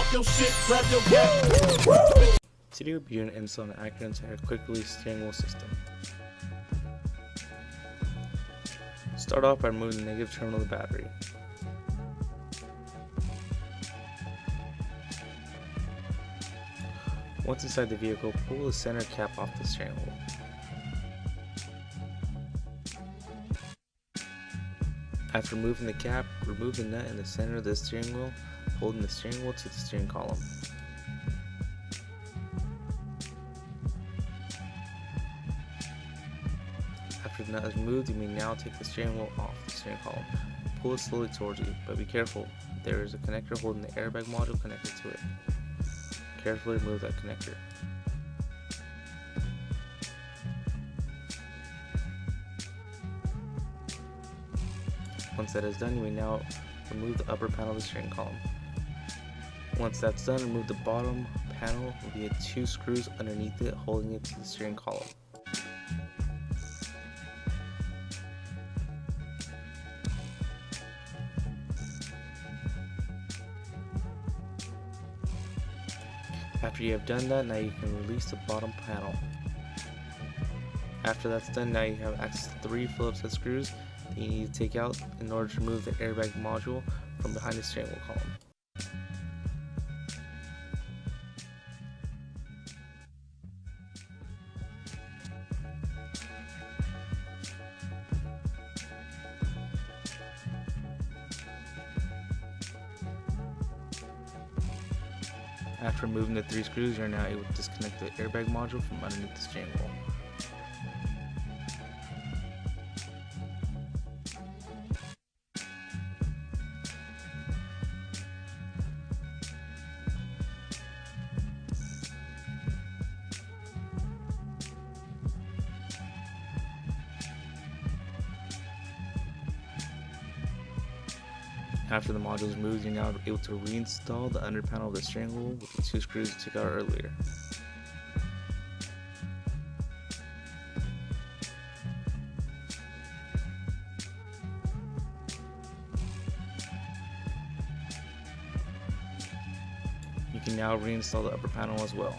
Drop your shit, grab your gat. Today we'll be doing an install on the Acura Integra quick release steering wheel system. Start off by removing the negative terminal of the battery. Once inside the vehicle, pull the center cap off the steering wheel. After removing the cap, remove the nut in the center of the steering wheel, holding the steering wheel to the steering column. After the nut is removed, you may now take the steering wheel off the steering column. Pull it slowly towards you, but be careful. There is a connector holding the airbag module connected to it. Carefully remove that connector. Once that is done, you may now remove the upper panel of the steering column. Once that's done, remove the bottom panel via 2 screws underneath it, holding it to the steering column. After you have done that, now you can release the bottom panel. After that's done, now you have access to 3 Phillips head screws that you need to take out in order to remove the airbag module from behind the steering wheel column. After removing the 3 screws, you are now able to disconnect the airbag module from underneath the steering wheel. After the module is removed, you're now able to reinstall the under panel of the steering wheel with the 2 screws you took out earlier. You can now reinstall the upper panel as well.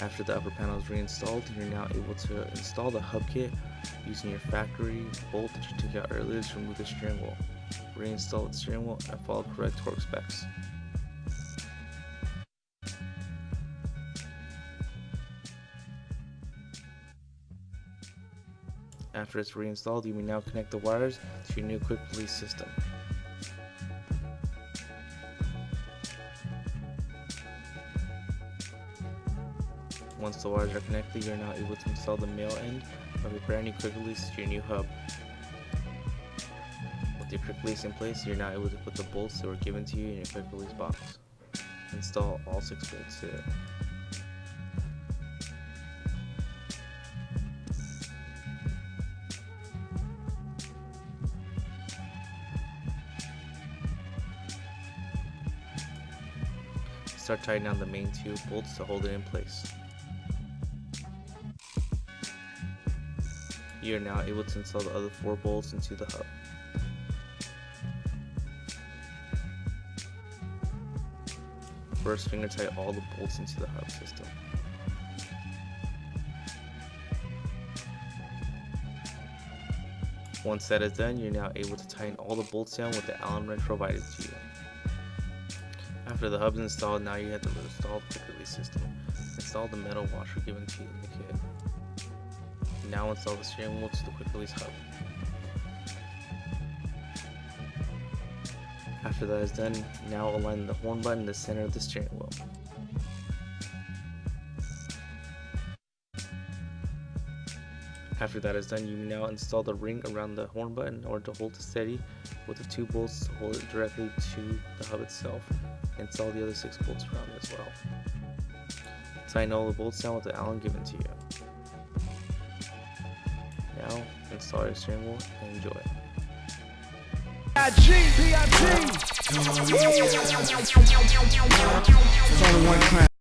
After the upper panel is reinstalled, you're now able to install the hub kit using your factory bolt that you took out earlier to remove the steering wheel. Reinstall the steering wheel and follow correct torque specs. After it's reinstalled, you may now connect the wires to your new quick release system. Once the wires are connected, you're now able to install the male end of your brand new quick release to your new hub. With your quick release in place, you're now able to put the bolts that were given to you in your quick release box. Install all 6 bolts to it. Start tightening down the main 2 bolts to hold it in place. You are now able to install the other 4 bolts into the hub. First, finger tight all the bolts into the hub system. Once that is done, you're now able to tighten all the bolts down with the Allen wrench provided to you. After the hub is installed, now you have to install the quick release system. Install the metal washer given to you in the kit. Now install the steering wheel to the quick release hub. After that is done, now align the horn button in the center of the steering wheel. After that is done, you now install the ring around the horn button in order to hold it steady with the 2 bolts to hold it directly to the hub itself. Install the other 6 bolts around it as well. Tighten all the bolts down with the Allen given to you. Now, install your steering wheel and enjoy. It's only one crown.